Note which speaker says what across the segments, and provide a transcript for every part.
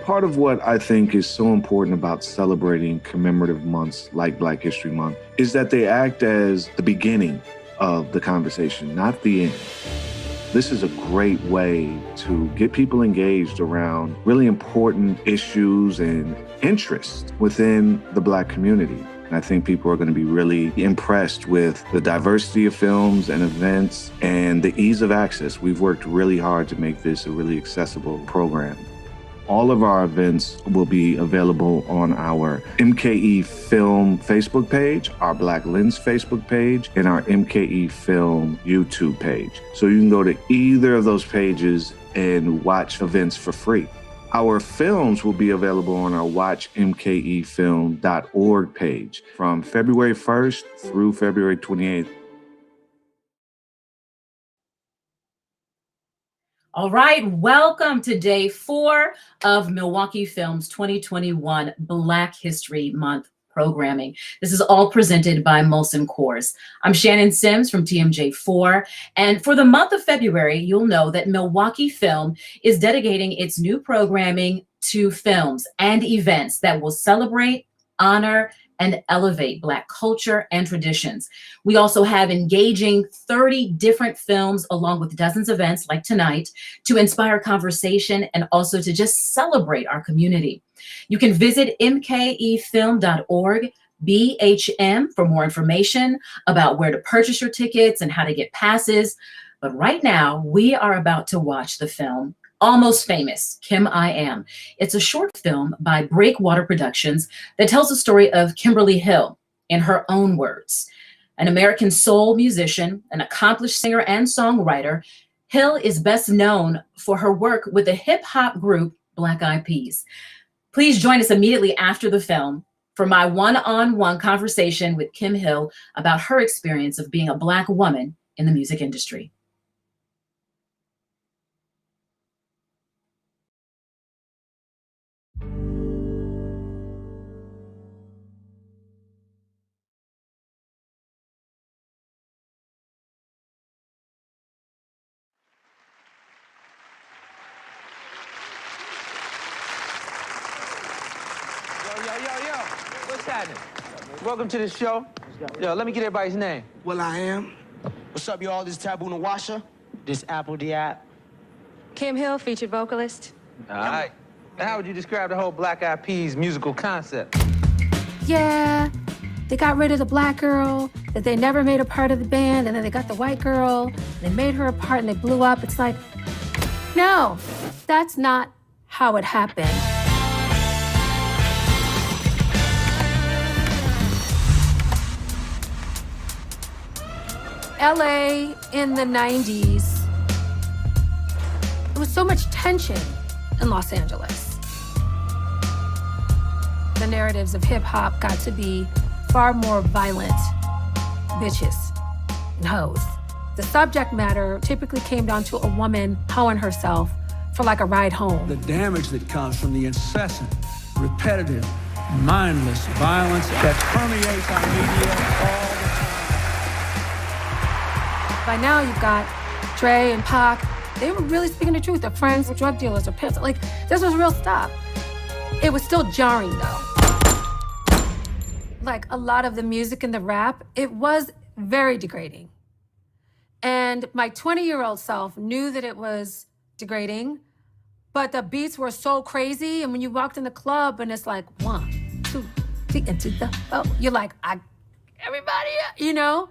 Speaker 1: Part of what I think is so important about celebrating commemorative months like Black History Month is that they act as the beginning of the conversation, not the end. This is a great way to get people engaged around really important issues and interests within the Black community. And I think people are going to be really impressed with the diversity of films and events and the ease of access. We've worked really hard to make this a really accessible program. All of our events will be available on our MKE Film Facebook page, our Black Lens Facebook page, and our MKE Film YouTube page. So you can go to either of those pages and watch events for free. Our films will be available on our watchmkefilm.org page from February 1st through February 28th.
Speaker 2: All right, welcome to day 4 of Milwaukee Film's 2021 Black History Month programming. This is all presented by Molson Coors. I'm Shannon Sims from TMJ4, and for the month of February, you'll know that Milwaukee Film is dedicating its new programming to films and events that will celebrate, honor, and elevate Black culture and traditions. We also have engaging 30 different films along with dozens of events like tonight to inspire conversation and also to just celebrate our community. You can visit mkefilm.org BHM for more information about where to purchase your tickets and how to get passes. But right now, we are about to watch the film Almost Famous, Will.i.am. It's a short film by Breakwater Productions that tells the story of Kimberly Hill in her own words. An American soul musician, an accomplished singer and songwriter, Hill is best known for her work with the hip-hop group Black Eyed Peas. Please join us immediately after the film for my one-on-one conversation with Kim Hill about her experience of being a Black woman in the music industry.
Speaker 3: What's happening? Welcome to the show. Yo, let me get everybody's name.
Speaker 4: will.i.am. What's up, y'all? This is Taboo Nawasha.
Speaker 3: This Apple Diab.
Speaker 5: Kim Hill, featured vocalist.
Speaker 3: All right. Now, how would you describe the whole Black Eyed Peas musical concept?
Speaker 5: Yeah, they got rid of the Black girl, that they never made a part of the band, and then they got the white girl, and they made her a part, and they blew up. It's like, no, that's not how it happened. LA in the 90s, there was so much tension in Los Angeles. The narratives of hip hop got to be far more violent bitches and hoes. The subject matter typically came down to a woman hoeing herself for like a ride home.
Speaker 6: The damage that comes from the incessant, repetitive, mindless violence that permeates our media all the time.
Speaker 5: By now, you've got Dre and Pac. They were really speaking the truth. Their friends were drug dealers or pimps. Like, this was real stuff. It was still jarring, though. Like, a lot of the music and the rap, it was very degrading. And my 20-year-old self knew that it was degrading, but the beats were so crazy. And when you walked in the club and it's like, 1, 2, 3, into the, oh, you're like, everybody, you know?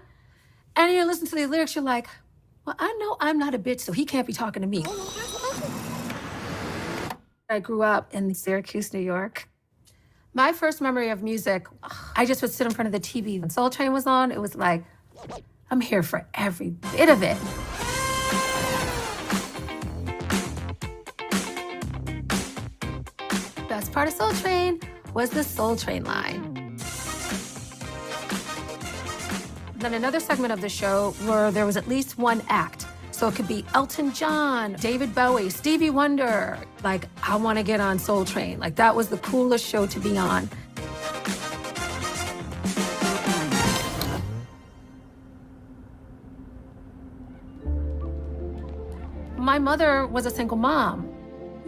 Speaker 5: And you listen to the lyrics, you're like, well, I know I'm not a bitch, so he can't be talking to me. I grew up in Syracuse, New York. My first memory of music, I just would sit in front of the TV. When Soul Train was on, it was like, I'm here for every bit of it. Best part of Soul Train was the Soul Train line. Then another segment of the show where there was at least one act. So it could be Elton John, David Bowie, Stevie Wonder. Like, I want to get on Soul Train. Like, that was the coolest show to be on. My mother was a single mom.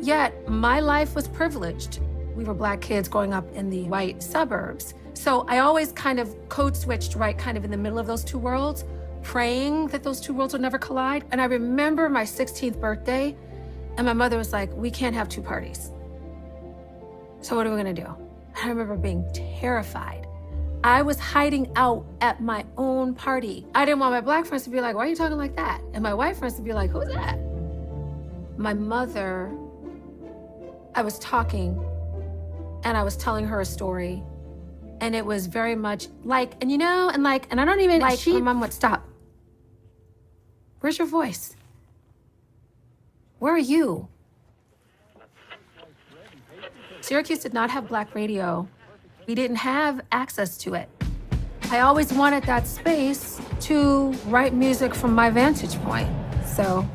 Speaker 5: Yet my life was privileged. We were Black kids growing up in the white suburbs. So I always kind of code switched right kind of in the middle of those two worlds, praying that those two worlds would never collide. And I remember my 16th birthday, and my mother was like, we can't have two parties. So what are we gonna do? I remember being terrified. I was hiding out at my own party. I didn't want my Black friends to be like, why are you talking like that? And my white friends to be like, who's that? My mother, I was talking and I was telling her a story, and it was very much like, and you know, and like, and I don't even, like, my mom would stop. Where's your voice? Where are you? Syracuse did not have Black radio. We didn't have access to it. I always wanted that space to write music from my vantage point. So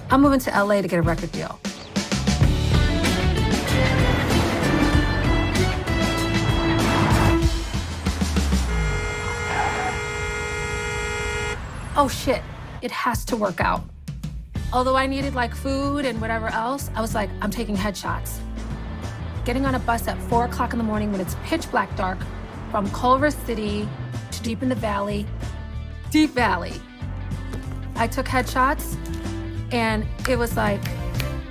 Speaker 5: I'm moving to LA to get a record deal. Oh shit, it has to work out. Although I needed like food and whatever else, I was like, I'm taking headshots. Getting on a bus at 4 o'clock in the morning when it's pitch black dark from Culver City to deep in the valley, Deep Valley. I took headshots and it was like,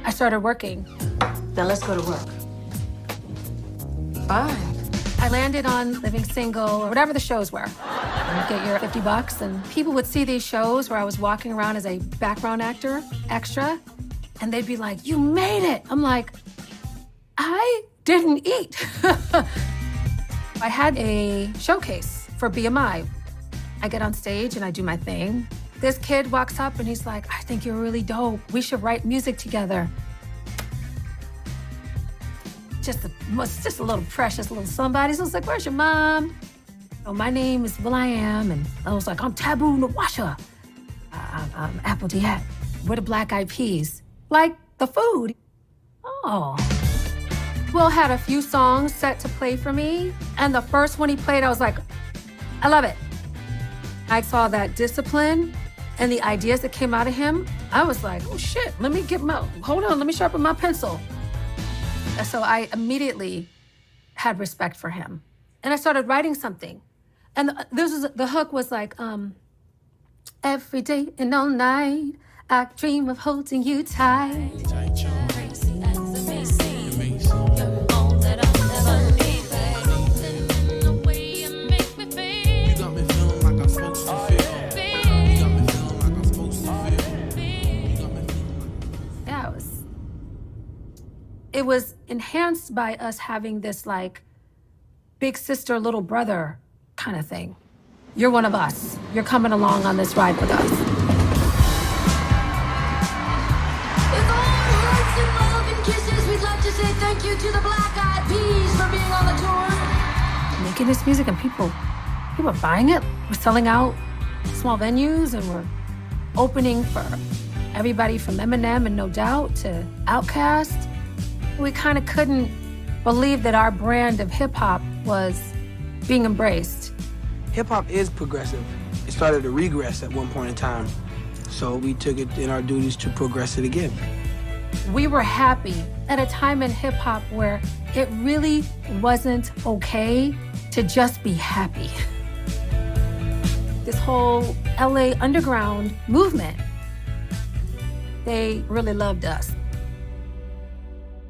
Speaker 5: I started working.
Speaker 7: Now let's go to work.
Speaker 5: Fine. I landed on Living Single or whatever the shows were. You'd get your $50 and people would see these shows where I was walking around as a background actor, extra, and they'd be like, you made it. I'm like, I didn't eat. I had a showcase for BMI. I get on stage and I do my thing. This kid walks up and he's like, I think you're really dope. We should write music together. Just a little precious little somebody. So I was like, where's your mom? Oh, my name is will.i.am. And I was like, I'm Taboo Nawasha. I'm Apple Diet. We're the Black Eyed Peas. Like the food. Oh. Will had a few songs set to play for me. And the first one he played, I was like, I love it. I saw that discipline and the ideas that came out of him. I was like, oh shit, hold on, let me sharpen my pencil. So I immediately had respect for him. And I started writing something. And the hook was like, every day and all night, I dream of holding you tight. It was enhanced by us having this like big sister, little brother kind of thing. You're one of us. You're coming along on this ride with us.
Speaker 8: With all hugs and love and kisses, we'd like to say thank you to the Black Eyed Peas for being on the tour.
Speaker 5: Making this music and people are buying it. We're selling out small venues and we're opening for everybody from Eminem and No Doubt to Outkast. We kind of couldn't believe that our brand of hip-hop was being embraced.
Speaker 9: Hip-hop is progressive. It started to regress at one point in time, so we took it in our duties to progress it again.
Speaker 5: We were happy at a time in hip-hop where it really wasn't okay to just be happy. This whole LA underground movement, they really loved us.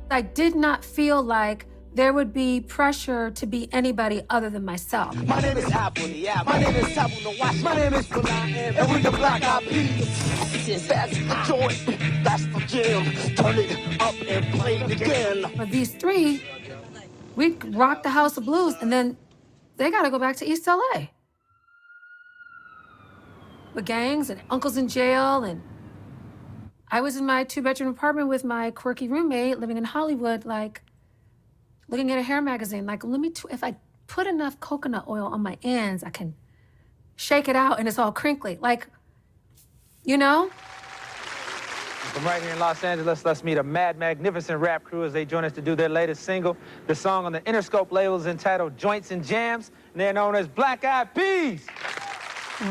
Speaker 5: I did not feel like there would be pressure to be anybody other than myself.
Speaker 4: My name is Apple, yeah. My name is Taboo Nawasha. My name is will.i.am, and we the Black Eyed Peas. That's the joint, that's the jam. Turn it up and play it again.
Speaker 5: For these three, we rocked the House of Blues, and then they got to go back to East LA. With gangs and uncles in jail, and I was in my 2-bedroom apartment with my quirky roommate living in Hollywood, like looking at a hair magazine, like, if I put enough coconut oil on my ends, I can shake it out and it's all crinkly. Like, you know?
Speaker 3: From right here in Los Angeles, let's meet a mad, magnificent rap crew as they join us to do their latest single. The song on the Interscope label is entitled Joints and Jams, and they're known as Black Eyed Peas.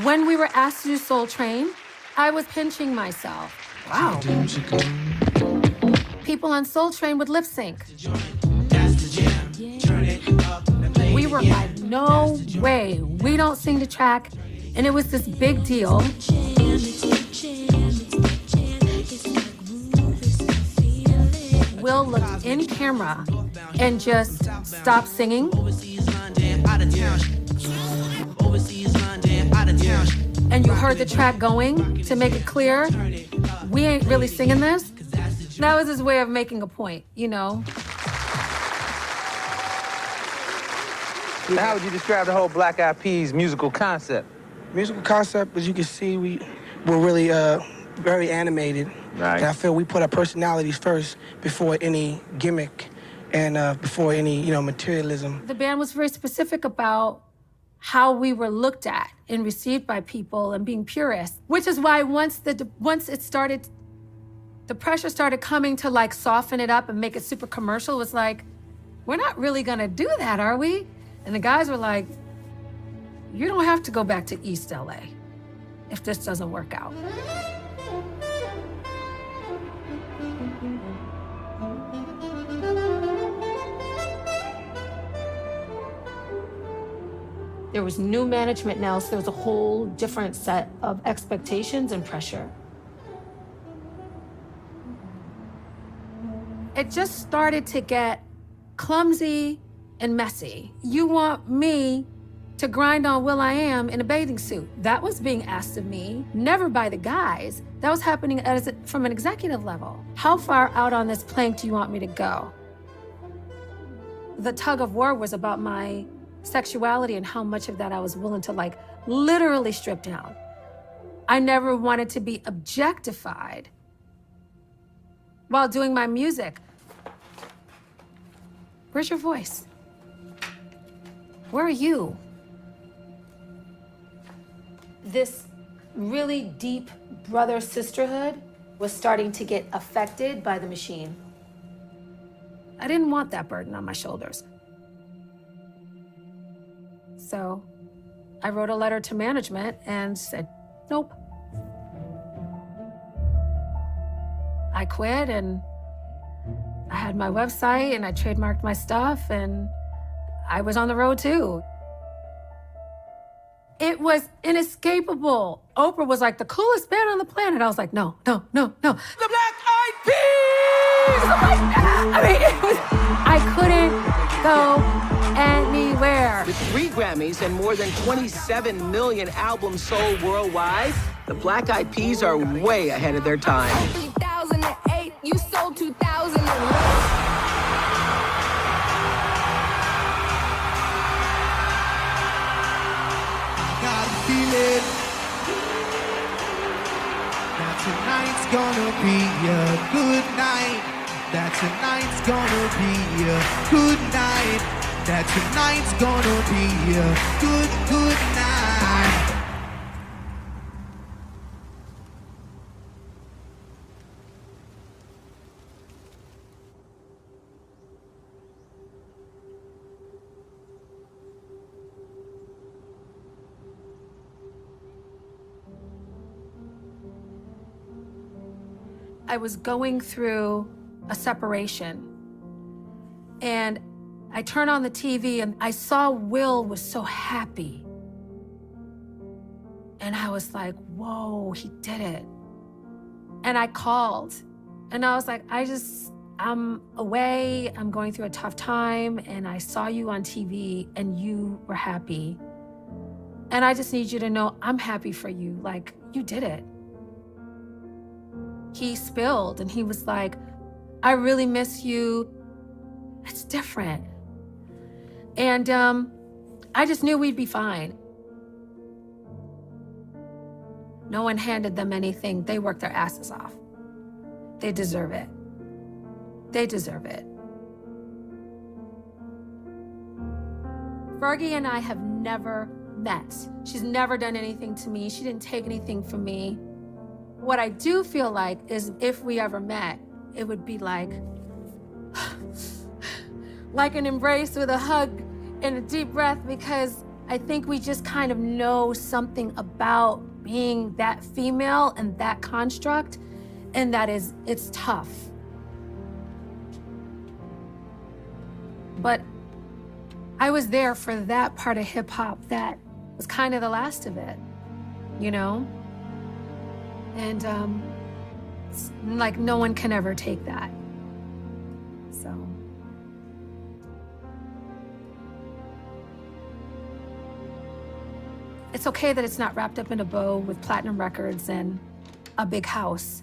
Speaker 5: When we were asked to do Soul Train, I was pinching myself. Wow. People on Soul Train would lip sync. We were like, no way, we don't sing the track. And it was this big deal. Will looked in camera and just stopped singing. And you heard the track going to make it clear, we ain't really singing this. That was his way of making a point, you know?
Speaker 3: How would you describe the whole Black Eyed Peas musical concept?
Speaker 9: Musical concept, as you can see, we were really very animated.
Speaker 3: Right.
Speaker 9: And I feel we put our personalities first before any gimmick and before any, materialism.
Speaker 5: The band was very specific about how we were looked at and received by people and being purists, which is why once it started, the pressure started coming to like soften it up and make it super commercial. It was like, we're not really gonna do that, are we? And the guys were like, you don't have to go back to East LA if this doesn't work out. There was new management now, so there was a whole different set of expectations and pressure. It just started to get clumsy and messy. You want me to grind on will.i.am in a bathing suit. That was being asked of me, never by the guys. That was happening from an executive level. How far out on this plank do you want me to go? The tug of war was about my sexuality and how much of that I was willing to like literally strip down. I never wanted to be objectified while doing my music. Where's your voice? Where are you? This really deep brother-sisterhood was starting to get affected by the machine. I didn't want that burden on my shoulders. So I wrote a letter to management and said, nope. I quit and I had my website and I trademarked my stuff and I was on the road too. It was inescapable. Oprah was like the coolest band on the planet. I was like, no, no, no, no.
Speaker 4: The Black Eyed Peas!
Speaker 5: Oh my God. I mean, I couldn't go anywhere.
Speaker 10: With 3 Grammys and more than 27 million albums sold worldwide, the Black Eyed Peas are way ahead of their time.
Speaker 8: 2008, you sold 2001.
Speaker 4: Feeling that tonight's gonna be a good night. That tonight's gonna be a good night. That tonight's gonna be a good night.
Speaker 5: I was going through a separation. And I turned on the TV and I saw Will was so happy. And I was like, whoa, he did it. And I called and I was like, I'm away, I'm going through a tough time, and I saw you on TV and you were happy. And I just need you to know I'm happy for you, like, you did it. He spilled and he was like, I really miss you. It's different. And I just knew we'd be fine. No one handed them anything. They worked their asses off. They deserve it. They deserve it. Fergie and I have never met. She's never done anything to me. She didn't take anything from me. What I do feel like is if we ever met, it would be like an embrace with a hug and a deep breath, because I think we just kind of know something about being that female and that construct, and that is, it's tough. But I was there for that part of hip hop that was kind of the last of it, you know? And it's like no one can ever take that. So. It's okay that it's not wrapped up in a bow with platinum records and a big house.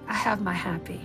Speaker 5: I have my happy.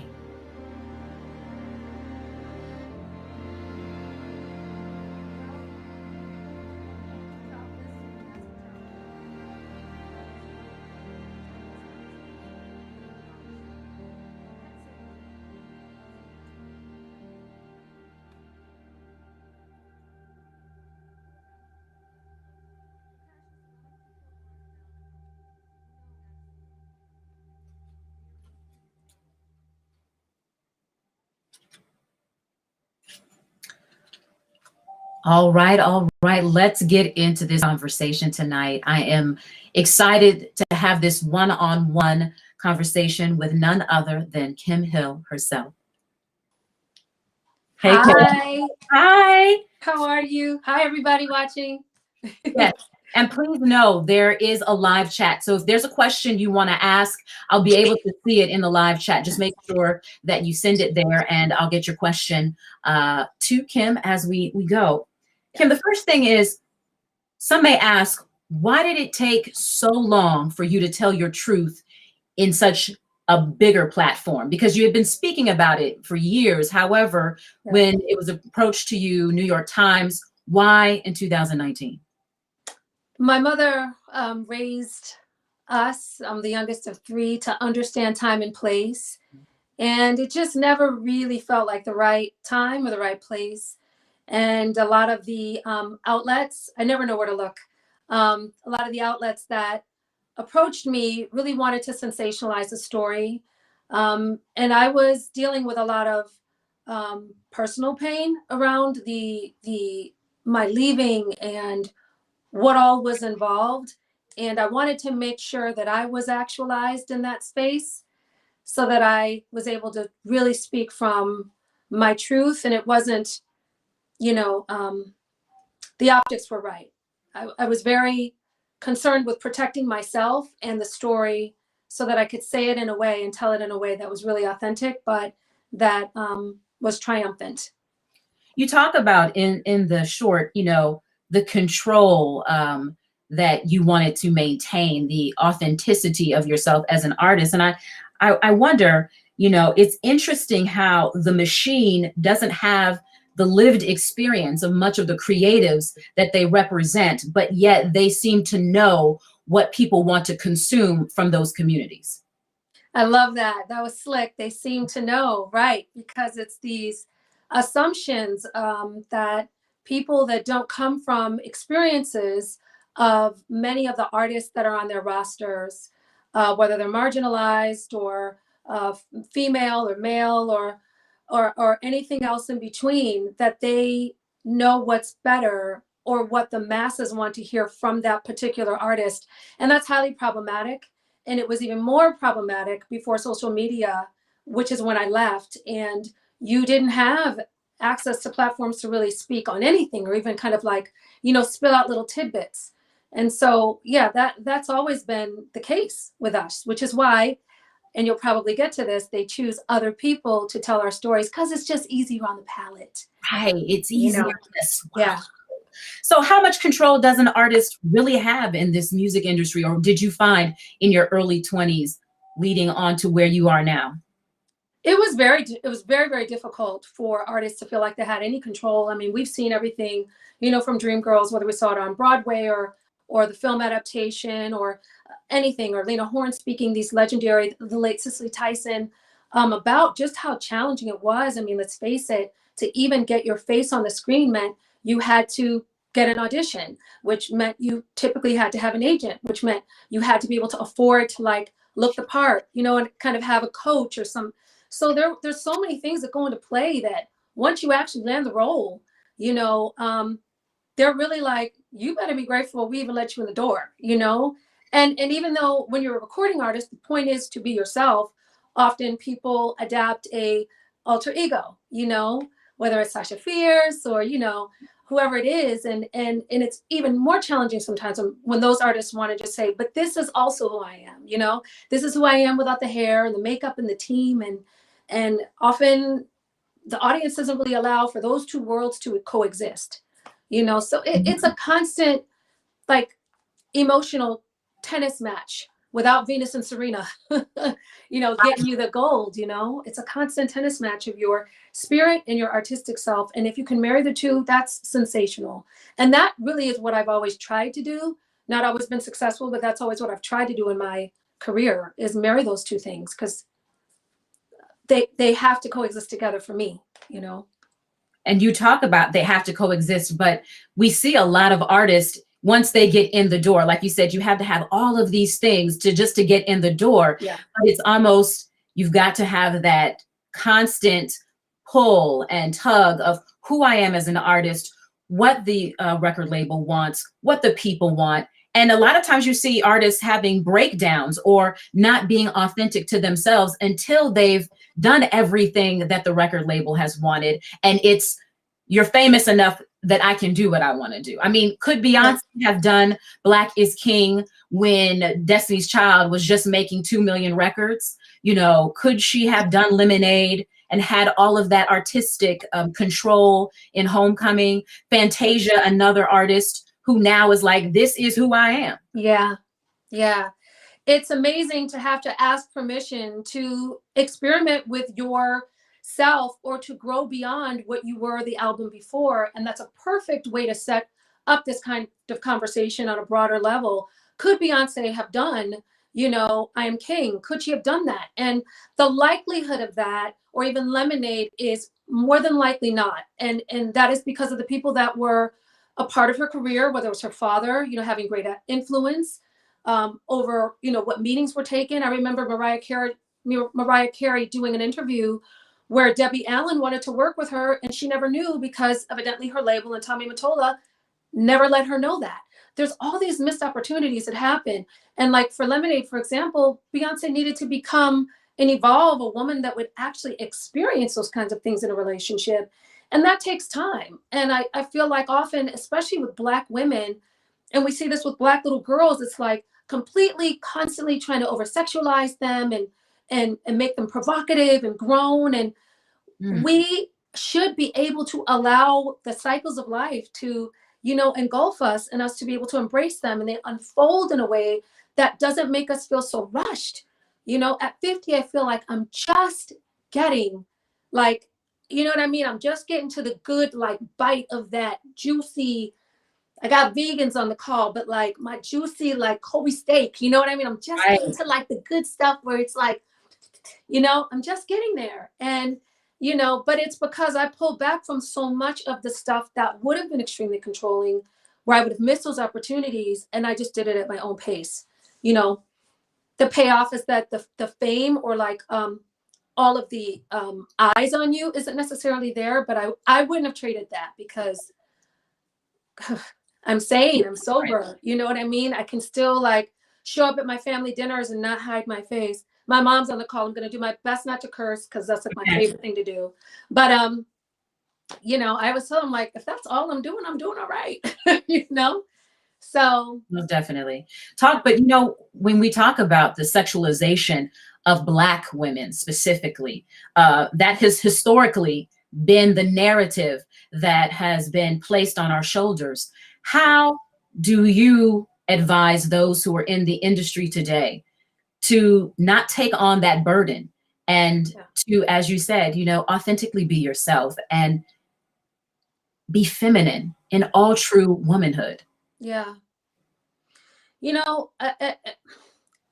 Speaker 2: All right, all right. Let's get into this conversation tonight. I am excited to have this one-on-one conversation with none other than Kim Hill herself. Hey, Kim.
Speaker 11: Hi.
Speaker 2: Hi.
Speaker 11: How are you? Hi, everybody watching.
Speaker 2: Yes. And please know there is a live chat. So if there's a question you want to ask, I'll be able to see it in the live chat. Just make sure that you send it there and I'll get your question to Kim as we go. Kim, the first thing is, some may ask, why did it take so long for you to tell your truth in such a bigger platform? Because you had been speaking about it for years. However, when it was approached to you, New York Times, why in 2019?
Speaker 11: My mother raised us, I'm the youngest of three, to understand time and place. And it just never really felt like the right time or the right place. And a lot of the outlets, I never know where to look. A lot of the outlets that approached me really wanted to sensationalize the story. And I was dealing with a lot of personal pain around my leaving and what all was involved. And I wanted to make sure that I was actualized in that space so that I was able to really speak from my truth. And it wasn't, the optics were right. I was very concerned with protecting myself and the story so that I could say it in a way and tell it in a way that was really authentic, but that was triumphant.
Speaker 2: You talk about in the short, the control that you wanted to maintain, the authenticity of yourself as an artist. And I wonder, it's interesting how the machine doesn't have the lived experience of much of the creatives that they represent, but yet they seem to know what people want to consume from those communities.
Speaker 11: I love that. That was slick. They seem to know, right? Because it's these assumptions that people that don't come from experiences of many of the artists that are on their rosters, whether they're marginalized or female or male or anything else in between, that they know what's better or what the masses want to hear from that particular artist. And that's highly problematic. And it was even more problematic before social media, which is when I left. And you didn't have access to platforms to really speak on anything or even kind of like, spill out little tidbits. And so, yeah, that's always been the case with us, which is why, and you'll probably get to this, they choose other people to tell our stories because it's just easier on the palate.
Speaker 2: Right, it's easier.
Speaker 11: Yeah.
Speaker 2: So how much control does an artist really have in this music industry, or did you find in your early 20s leading on to where you are now?
Speaker 11: It was very, very difficult for artists to feel like they had any control. I mean, we've seen everything, from Dreamgirls, whether we saw it on Broadway or the film adaptation or anything, or Lena Horne speaking these legendary, the late Cicely Tyson, about just how challenging it was. I mean, let's face it, to even get your face on the screen meant you had to get an audition, which meant you typically had to have an agent, which meant you had to be able to afford to like look the part, and kind of have a coach or some. So there's so many things that go into play that once you actually land the role, they're really like, you better be grateful we even let you in the door, you know? And even though when you're a recording artist, the point is to be yourself, often people adapt a alter ego, you know, whether it's Sasha Fierce or, you know, whoever it is. And it's even more challenging sometimes when those artists want to just say, but this is also who I am, you know, this is who I am without the hair and the makeup and the team. And often the audience doesn't really allow for those two worlds to coexist, you know? So it's a constant, like, emotional tennis match without Venus and Serena, you know, getting you the gold, you know? It's a constant tennis match of your spirit and your artistic self. And if you can marry the two, that's sensational. And that really is what I've always tried to do. Not always been successful, but that's always what I've tried to do in my career, is marry those two things, because they have to coexist together for me, you know?
Speaker 2: And you talk about they have to coexist, but we see a lot of artists, once they get in the door, like you said, you have to have all of these things to get in the door.
Speaker 11: Yeah.
Speaker 2: But it's almost, you've got to have that constant pull and tug of who I am as an artist, what the record label wants, what the people want. And a lot of times you see artists having breakdowns or not being authentic to themselves until they've done everything that the record label has wanted. And it's, you're famous enough that I can do what I want to do. I mean, could Beyonce have done Black is King when Destiny's Child was just making 2 million records? You know, could she have done Lemonade and had all of that artistic control in Homecoming? Fantasia, another artist who now is like, this is who I am.
Speaker 11: Yeah. Yeah. It's amazing to have to ask permission to experiment with yourself or to grow beyond what you were the album before. And that's a perfect way to set up this kind of conversation on a broader level. Could Beyonce have done, you know, I Am King? Could she have done that? And the likelihood of that, or even Lemonade, is more than likely not. And that is because of the people that were a part of her career, whether it was her father, you know, having great influence over, you know, what meetings were taken. I remember Mariah Carey doing an interview where Debbie Allen wanted to work with her, and she never knew because evidently her label and Tommy Mottola never let her know that. There's all these missed opportunities that happen. And like for Lemonade, for example, Beyonce needed to become and evolve a woman that would actually experience those kinds of things in a relationship. And that takes time. And I feel like often, especially with Black women, and we see this with Black little girls, it's like completely constantly trying to over sexualize them and make them provocative and grown. And we should be able to allow the cycles of life to, you know, engulf us and us to be able to embrace them, and they unfold in a way that doesn't make us feel so rushed. You know, at 50, I feel like I'm just getting, like, you know what I mean? I'm just getting to the good, like, bite of that juicy, I got vegans on the call, but like my juicy, like Kobe steak, you know what I mean? I'm just getting to like the good stuff where it's like, you know, I'm just getting there. And, you know, but it's because I pulled back from so much of the stuff that would have been extremely controlling, where I would have missed those opportunities. And I just did it at my own pace. You know, the payoff is that the fame or like all of the eyes on you isn't necessarily there, but I wouldn't have traded that because I'm sane, I'm sober. You know what I mean? I can still like show up at my family dinners and not hide my face. My mom's on the call. I'm going to do my best not to curse because that's like my favorite thing to do. But, you know, I always tell them, like, if that's all I'm doing all right, you know? So.
Speaker 2: Most definitely. But, you know, when we talk about the sexualization of Black women specifically, that has historically been the narrative that has been placed on our shoulders. How do you advise those who are in the industry today to not take on that burden and to, as you said, you know, authentically be yourself and be feminine in all true womanhood?
Speaker 11: Yeah. You know,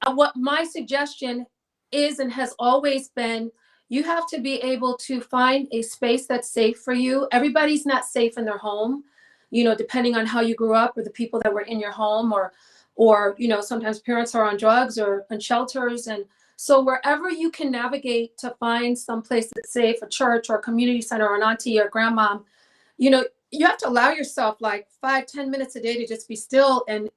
Speaker 11: what my suggestion is and has always been, you have to be able to find a space that's safe for you. Everybody's not safe in their home, you know, depending on how you grew up or the people that were in your home, or, you know, sometimes parents are on drugs or in shelters. And so wherever you can navigate to find some place that's safe, a church or a community center or an auntie or grandma, you know, you have to allow yourself like 5-10 minutes a day to just be still and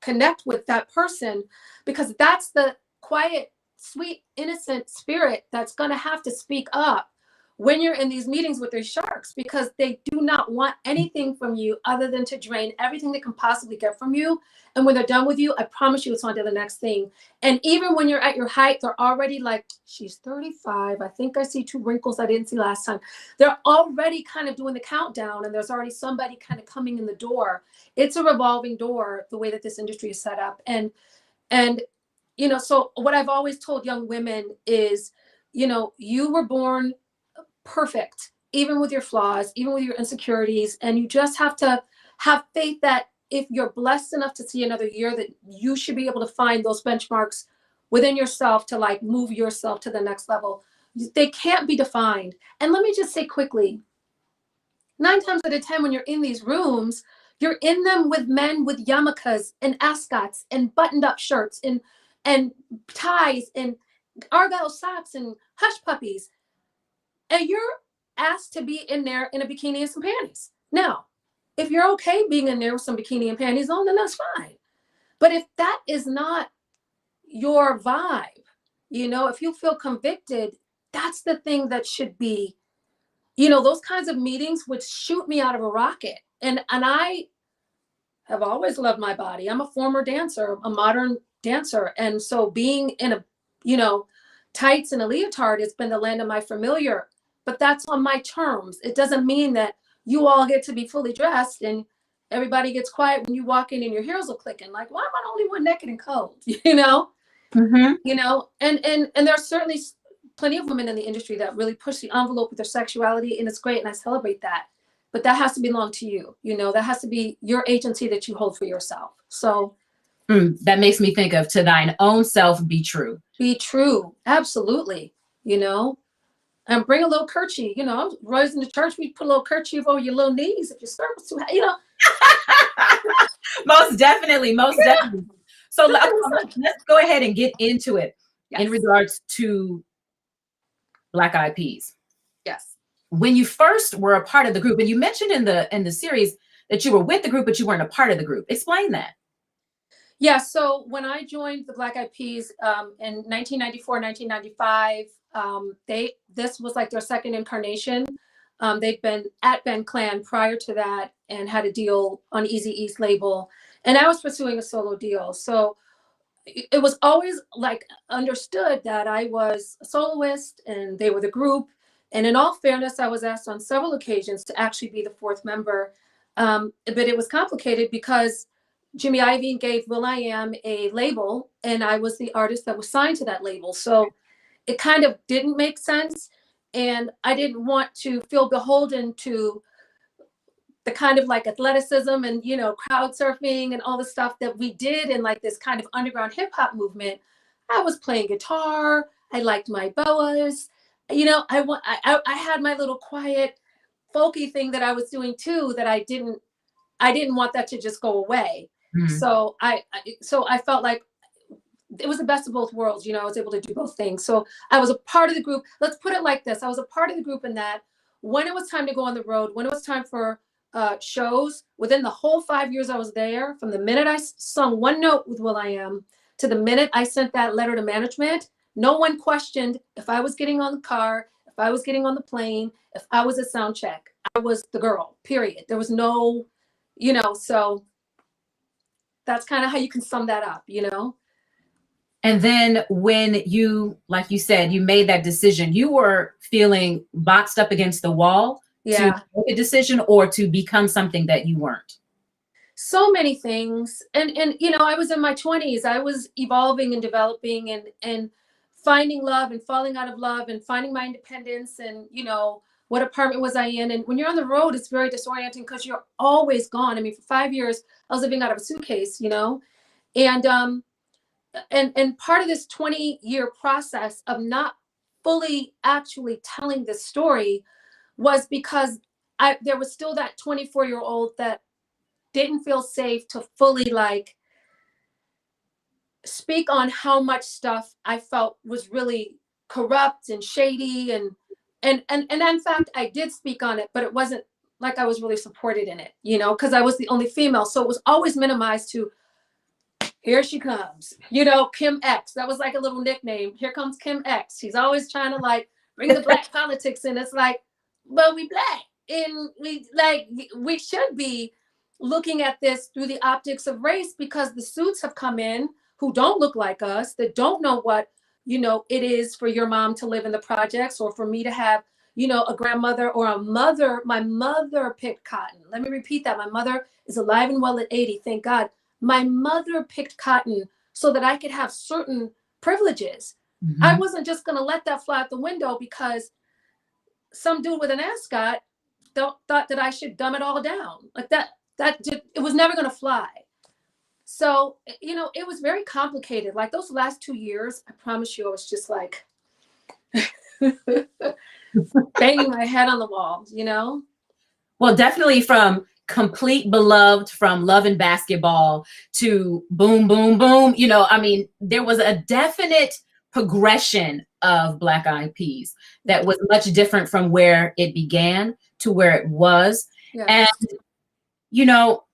Speaker 11: connect with that person, because that's the quiet, sweet, innocent spirit that's going to have to speak up when you're in these meetings with these sharks, because they do not want anything from you other than to drain everything they can possibly get from you. And when they're done with you, I promise you it's on to the next thing. And even when you're at your height, they're already like, she's 35. I think I see 2 wrinkles I didn't see last time. They're already kind of doing the countdown, and there's already somebody kind of coming in the door. It's a revolving door, the way that this industry is set up. And you know, so what I've always told young women is, you know, you were born perfect, even with your flaws, even with your insecurities. And you just have to have faith that if you're blessed enough to see another year, that you should be able to find those benchmarks within yourself to like move yourself to the next level. They can't be defined. And let me just say quickly, 9 times out of 10, when you're in these rooms, you're in them with men with yarmulkes and ascots and buttoned up shirts and ties and argyle socks and hush puppies. And you're asked to be in there in a bikini and some panties. Now, if you're okay being in there with some bikini and panties on, then that's fine. But if that is not your vibe, you know, if you feel convicted, that's the thing that should be, you know, those kinds of meetings would shoot me out of a rocket. And I have always loved my body. I'm a former dancer, a modern dancer. And so being in a, you know, tights and a leotard has been the land of my familiar, but that's on my terms. It doesn't mean that you all get to be fully dressed and everybody gets quiet when you walk in and your heels are clicking. Like, why am I the only one naked and cold? You know, you know, and there's certainly plenty of women in the industry that really push the envelope with their sexuality, and it's great, and I celebrate that. But that has to belong to you. You know, that has to be your agency that you hold for yourself. So
Speaker 2: that makes me think of, to thine own self be true.
Speaker 11: Be true. Absolutely. You know, and bring a little kerchief. You know, I was raised in the church. We put a little kerchief over your little knees if your skirt was too high, you know.
Speaker 2: Most definitely. Most definitely. So let's go ahead and get into it. Yes. In regards to Black Eyed Peas.
Speaker 11: Yes.
Speaker 2: When you first were a part of the group, and you mentioned in the series that you were with the group, but you weren't a part of the group. Explain that.
Speaker 11: Yeah, so when I joined the Black Eyed Peas in 1994, 1995, this was like their second incarnation. They'd been at Ben Clan prior to that and had a deal on Eazy-E's label. And I was pursuing a solo deal. So it was always like understood that I was a soloist and they were the group. And in all fairness, I was asked on several occasions to actually be the 4th member. But it was complicated because Jimmy Iovine gave will.i.am a label, and I was the artist that was signed to that label. So it kind of didn't make sense. And I didn't want to feel beholden to the kind of like athleticism and, you know, crowd surfing and all the stuff that we did in like this kind of underground hip hop movement. I was playing guitar. I liked my boas. You know, I had my little quiet folky thing that I was doing too, that I didn't want that to just go away. So I felt like it was the best of both worlds. You know, I was able to do both things. So I was a part of the group. Let's put it like this. I was a part of the group in that when it was time to go on the road, when it was time for shows, within the whole 5 years I was there, from the minute I sung one note with will.i.am to the minute I sent that letter to management, no one questioned if I was getting on the car, if I was getting on the plane, if I was at sound check. I was the girl, period. There was no, you know, so that's kind of how you can sum that up, you know?
Speaker 2: And then when you, like you said, you made that decision, you were feeling boxed up against the wall to make a decision or to become something that you weren't.
Speaker 11: So many things. And you know, I was in my 20s. I was evolving and developing and finding love and falling out of love and finding my independence and, you know, what apartment was I in? And when you're on the road, it's very disorienting because you're always gone. I mean, for 5 years, I was living out of a suitcase, you know, and part of this 20-year process of not fully actually telling this story was because there was still that 24-year-old that didn't feel safe to fully like speak on how much stuff I felt was really corrupt and shady and in fact I did speak on it, but it wasn't like I was really supported in it, you know, because I was the only female. So it was always minimized to, here she comes, you know, Kim X. That was like a little nickname. Here comes Kim X. She's always trying to like bring the Black politics in. It's like, well, we Black, and we should be looking at this through the optics of race, because the suits have come in who don't look like us, that don't know what, you know, it is for your mom to live in the projects, or for me to have, you know, a grandmother or a mother. My mother picked cotton. Let me repeat that. My mother is alive and well at 80, thank God. My mother picked cotton so that I could have certain privileges.
Speaker 2: Mhm.
Speaker 11: I wasn't just going to let that fly out the window because some dude with an ascot thought that I should dumb it all down. Like that it was never going to fly. So, you know, it was very complicated. Like those last 2 years, I promise you, I was just like banging my head on the walls, you know?
Speaker 2: Well, definitely from complete beloved, from Love and Basketball to Boom, Boom, Boom. You know, I mean, there was a definite progression of Black Eyed Peas that was much different from where it began to where it was.
Speaker 11: Yeah.
Speaker 2: And, you know,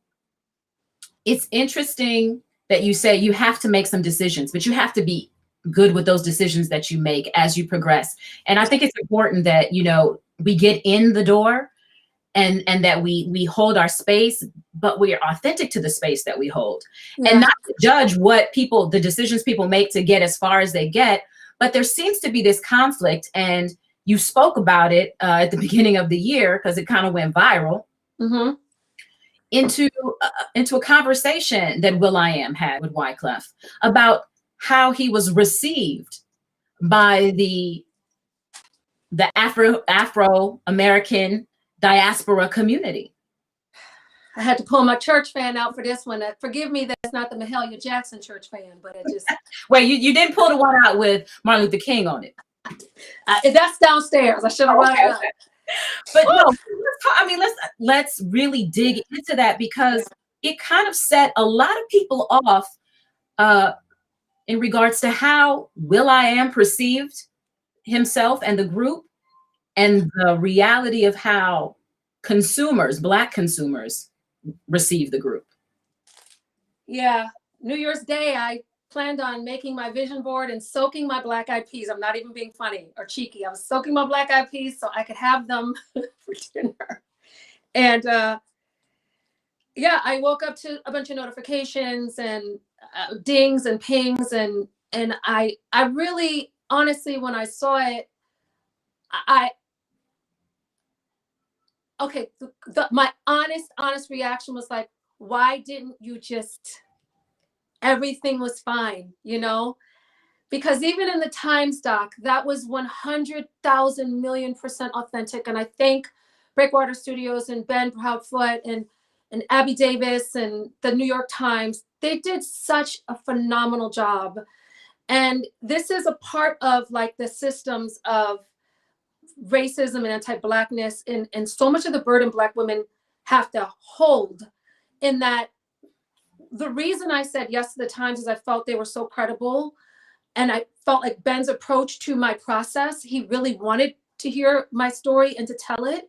Speaker 2: it's interesting that you say you have to make some decisions, but you have to be good with those decisions that you make as you progress. And I think it's important that, you know, we get in the door and that we hold our space, but we are authentic to the space that we hold.
Speaker 11: Yeah.
Speaker 2: And not to judge what people, the decisions people make to get as far as they get, but there seems to be this conflict, and you spoke about it at the beginning of the year because it kind of went viral.
Speaker 11: Mm-hmm.
Speaker 2: Into a conversation that will.i.am had with Wyclef about how he was received by the Afro-American diaspora community.
Speaker 11: I had to pull my church fan out for this one. Forgive me, that's not the Mahalia Jackson church fan, but it just...
Speaker 2: Wait, you didn't pull the one out with Martin Luther King on it?
Speaker 11: That's downstairs. I should have run it up.
Speaker 2: But no, I mean, let's really dig into that, because it kind of set a lot of people off in regards to how will.i.am perceived himself and the group, and the reality of how consumers, Black consumers, receive the group.
Speaker 11: Yeah, New Year's Day, I planned on making my vision board and soaking my Black Eyed Peas. I'm not even being funny or cheeky. I was soaking my Black Eyed Peas so I could have them for dinner. And yeah, I woke up to a bunch of notifications and dings and pings, and I really, honestly, when I saw it, my honest reaction was like, why didn't you just, everything was fine, you know? Because even in the Times doc, that was 100,000 million% authentic. And I thank Breakwater Studios and Ben Proudfoot and Abby Davis and the New York Times. They did such a phenomenal job. And this is a part of like the systems of racism and anti-Blackness, and so much of the burden Black women have to hold, in that the reason I said yes to the Times is I felt they were so credible. And I felt like Ben's approach to my process, he really wanted to hear my story and to tell it.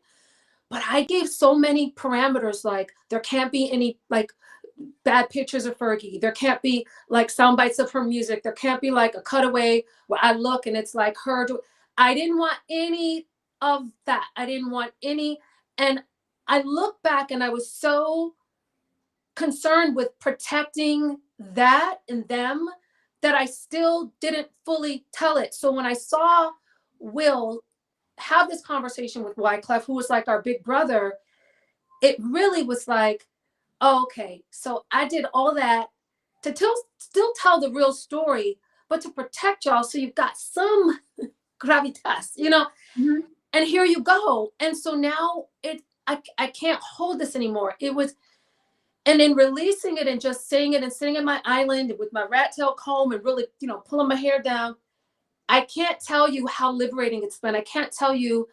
Speaker 11: But I gave so many parameters, like there can't be any like bad pictures of Fergie. There can't be like sound bites of her music. There can't be like a cutaway where I look and it's like her. I didn't want any of that. I didn't want any. And I look back and I was so concerned with protecting that and them that I still didn't fully tell it. So when I saw Will have this conversation with Wyclef, who was like our big brother, it really was like, oh, okay, so I did all that to still tell the real story, but to protect y'all so you've got some gravitas, you know? Mm-hmm. And here you go. And so now I can't hold this anymore. It was, and in releasing it and just saying it and sitting in my island with my rat tail comb and really, you know, pulling my hair down, I can't tell you how liberating it's been. I can't tell you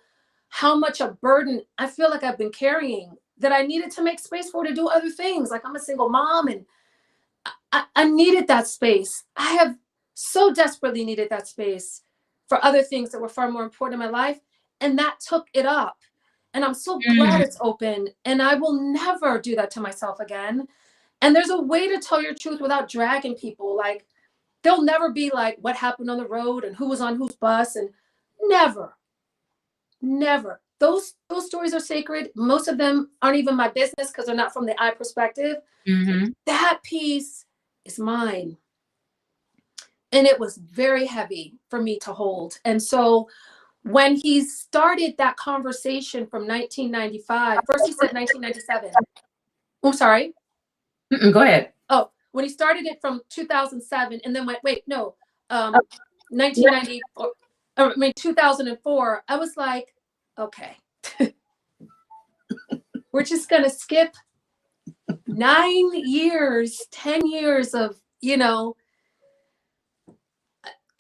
Speaker 11: how much a burden I feel like I've been carrying, that I needed to make space for, to do other things. Like I'm a single mom and I needed that space. I have so desperately needed that space for other things that were far more important in my life. And that took it up. And I'm so glad it's open. And I will never do that to myself again. And there's a way to tell your truth without dragging people. Like, they'll never be like what happened on the road and who was on whose bus, and never. Those stories are sacred. Most of them aren't even my business because they're not from the I perspective. That piece is mine. And it was very heavy for me to hold. And so when he started that conversation from 1995, first he said 1997. Oh, sorry.
Speaker 2: Go ahead.
Speaker 11: Oh, when he started it from 2007 and then went, 1994, 2004, I was like, okay, we're just going to skip 9 years, 10 years of,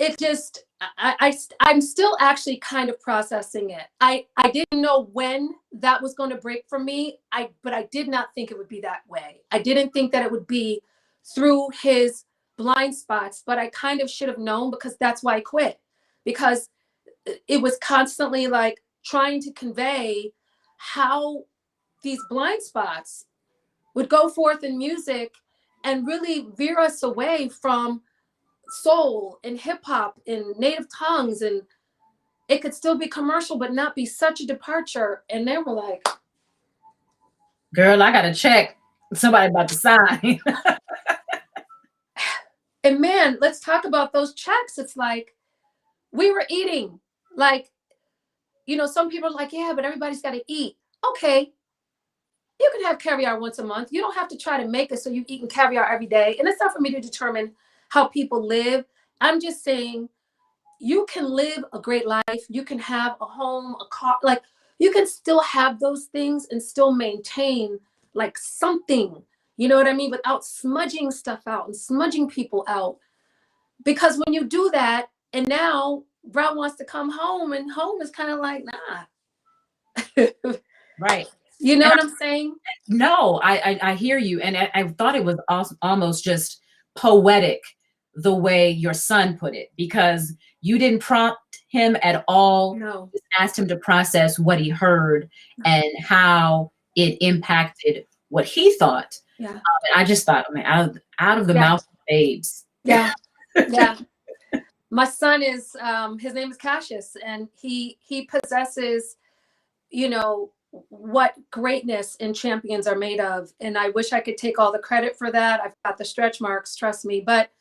Speaker 11: it just, I'm still actually kind of processing it. I didn't know when that was going to break for me. But I did not think it would be that way. I didn't think that it would be through his blind spots, but I kind of should have known, because that's why I quit, because it was constantly like trying to convey how these blind spots would go forth in music and really veer us away from soul and hip hop and native tongues, and it could still be commercial but not be such a departure. And they were like,
Speaker 2: girl, I gotta check, somebody about to sign.
Speaker 11: And man, let's talk about those checks. It's like we were eating, like, some people are like, yeah, but everybody's got to eat. Okay, you can have caviar once a month. You don't have to try to make it so you eating caviar every day. And it's not for me to determine how people live. I'm just saying, you can live a great life. You can have a home, a car, like you can still have those things and still maintain like something, you know what I mean? Without smudging stuff out and smudging people out. Because when you do that, and now Brown wants to come home, and home is kind of like, nah.
Speaker 2: Right.
Speaker 11: You know what I'm saying?
Speaker 2: No, I hear you. And I thought it was almost just poetic the way your son put it, because you didn't prompt him at all.
Speaker 11: No.
Speaker 2: Just asked him to process what he heard and how it impacted what he thought.
Speaker 11: Yeah.
Speaker 2: And I just thought, I mean, out of the mouth of babes.
Speaker 11: Yeah. Yeah. My son is, his name is Cassius, and he possesses, what greatness and champions are made of. And I wish I could take all the credit for that. I've got the stretch marks, trust me. But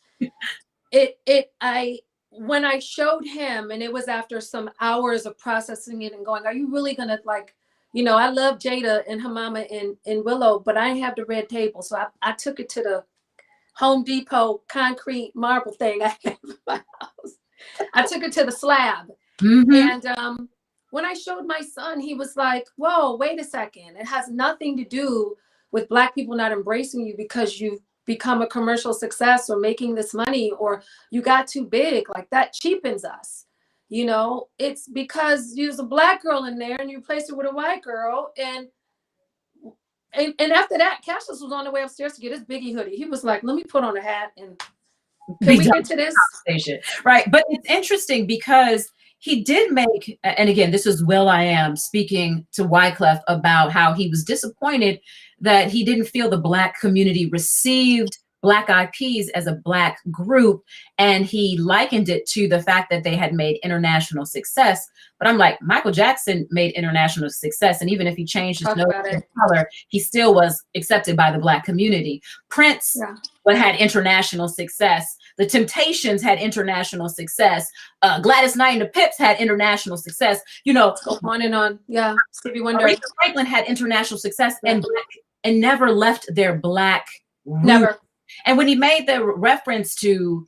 Speaker 11: when I showed him, and it was after some hours of processing it and going, are you really gonna, like, I love Jada and her mama in Willow, but I have the red table. So I took it to the Home Depot concrete marble thing I have in my house. I took it to the slab. And when I showed my son, he was like, whoa, wait a second. It has nothing to do with Black people not embracing you because you've become a commercial success or making this money or you got too big. Like, that cheapens us. It's because you was a Black girl in there and you replaced her with a white girl. And after that, Cassius was on the way upstairs to get his Biggie hoodie. He was like, let me put on a hat and can we get to this
Speaker 2: conversation? Right. But it's interesting because he did make, and again, this is will.i.am speaking to Wyclef about how he was disappointed that he didn't feel the Black community received Black Eyed Peas as a Black group. And he likened it to the fact that they had made international success. But I'm like, Michael Jackson made international success. And even if he changed his nose and color, he still was accepted by the Black community. Prince had international success. The Temptations had international success. Gladys Knight and the Pips had international success.
Speaker 11: Go on and on. Yeah. Stevie Wonder.
Speaker 2: Aretha Franklin had international success and never left their Black roots.
Speaker 11: Never.
Speaker 2: And when he made the reference to,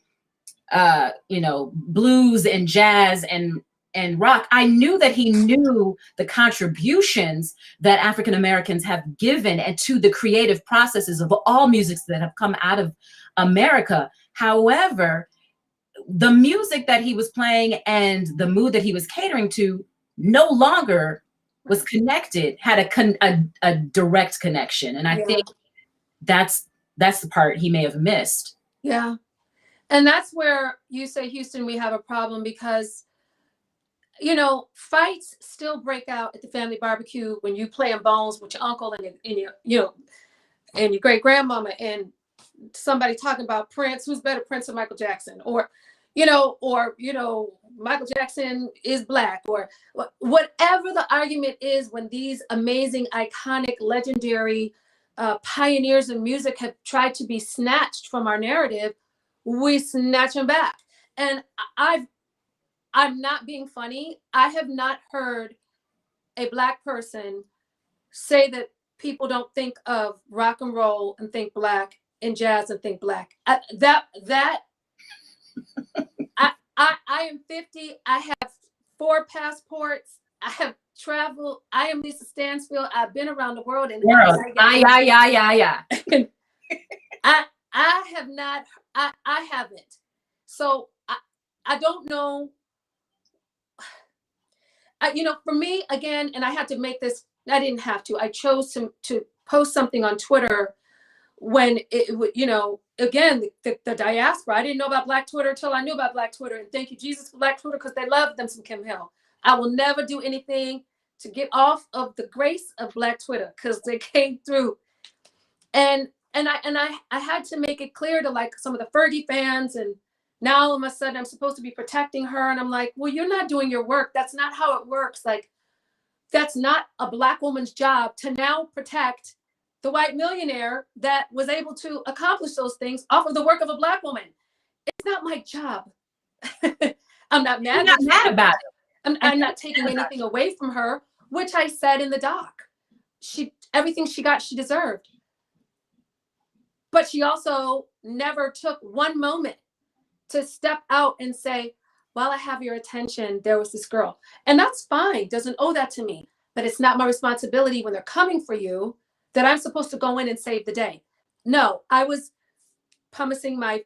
Speaker 2: blues and jazz and rock, I knew that he knew the contributions that African Americans have given and to the creative processes of all musics that have come out of America. However, the music that he was playing and the mood that he was catering to no longer was connected, had a direct connection. And I think that's the part he may have missed.
Speaker 11: Yeah. And that's where you say, Houston, we have a problem, because you know, fights still break out at the family barbecue when you playing bones with your uncle and your you know, and your great grandmama, and somebody talking about Prince, who's better, Prince or Michael Jackson, or Michael Jackson is black, or whatever the argument is. When these amazing, iconic, legendary pioneers in music have tried to be snatched from our narrative, we snatch them back. And I'm not being funny. I have not heard a black person say that people don't think of rock and roll and think black, and jazz and think black. I am 50. I have 4 passports. I have traveled. I am Lisa Stansfield. I've been around the world. And
Speaker 2: Yeah.
Speaker 11: I have not. I haven't. So I don't know. For me, again, and I had to make this. I didn't have to. I chose to post something on Twitter when it would, again, the diaspora. I didn't know about Black Twitter until I knew about Black Twitter. And thank you, Jesus, for Black Twitter, because they love them some Kim Hill. I will never do anything to get off of the grace of Black Twitter, because they came through. And I had to make it clear to like some of the Fergie fans, and now all of a sudden I'm supposed to be protecting her. And I'm like, well, you're not doing your work. That's not how it works. Like, that's not a Black woman's job to now protect the white millionaire that was able to accomplish those things off of the work of a Black woman. It's not my job. I'm not mad.
Speaker 2: You're not mad about it.
Speaker 11: I'm not taking anything away from her, which I said in the doc. Everything she got, she deserved. But she also never took one moment to step out and say, while I have your attention, there was this girl. And that's fine, doesn't owe that to me. But it's not my responsibility when they're coming for you that I'm supposed to go in and save the day. No, I was pumicing my,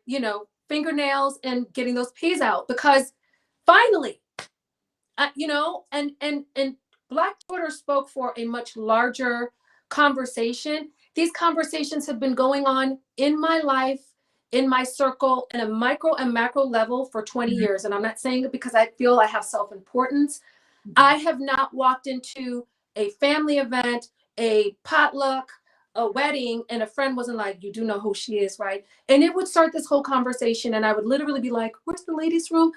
Speaker 11: fingernails and getting those peas out, because finally, and Black Twitter spoke for a much larger conversation. These conversations have been going on in my life, in my circle, in a micro and macro level for 20 years. And I'm not saying it because I feel I have self-importance. I have not walked into a family event, a potluck, a wedding, and a friend wasn't like, you do know who she is, right? And it would start this whole conversation, and I would literally be like, where's the ladies' room?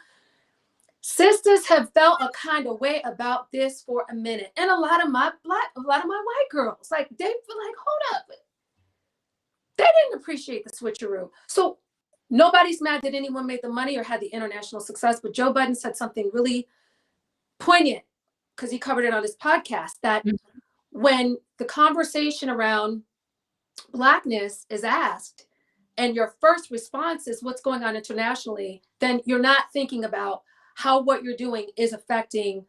Speaker 11: Sisters have felt a kind of way about this for a minute. And a lot of my white girls, like, they feel like, hold up. They didn't appreciate the switcheroo. So nobody's mad that anyone made the money or had the international success, but Joe Budden said something really poignant, because he covered it on his podcast, that when the conversation around Blackness is asked and your first response is what's going on internationally, then you're not thinking about how what you're doing is affecting,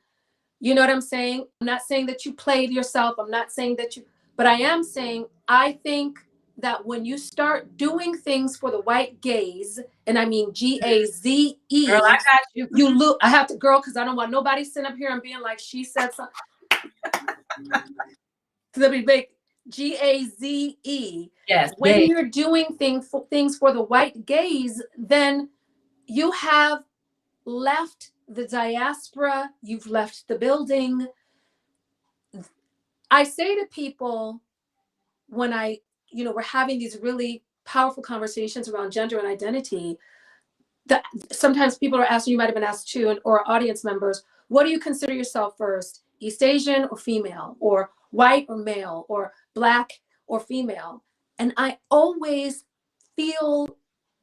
Speaker 11: you know what I'm saying? I'm not saying that you played yourself. I'm not saying that but I am saying, I think that when you start doing things for the white gaze, and I mean G-A-Z-E,
Speaker 2: girl, I got you.
Speaker 11: You look, I have to, girl, because I don't want nobody sitting up here and being like, she said something. Let me make G-A-Z-E.
Speaker 2: Yes.
Speaker 11: When you're doing things for the white gaze, then you have left the diaspora, you've left the building. I say to people when we're having these really powerful conversations around gender and identity, that sometimes people are asking, you might have been asked too, or audience members, what do you consider yourself first? East Asian or female, or white or male, or Black or female? And I always feel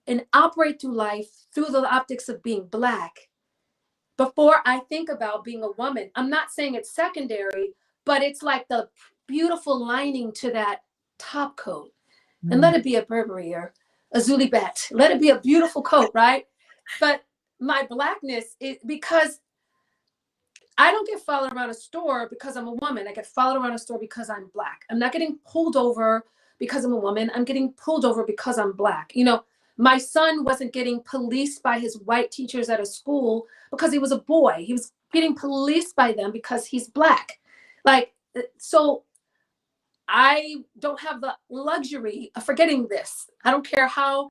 Speaker 11: and operate through life through the optics of being Black before I think about being a woman. I'm not saying it's secondary, but it's like the beautiful lining to that top coat. And let it be a Burberry or a Zuli Bet. Let it be a beautiful coat, right? But my Blackness is because I don't get followed around a store because I'm a woman. I get followed around a store because I'm Black. I'm not getting pulled over because I'm a woman. I'm getting pulled over because I'm Black. My son wasn't getting policed by his white teachers at a school because he was a boy. He was getting policed by them because he's Black. So I don't have the luxury of forgetting this. I don't care how,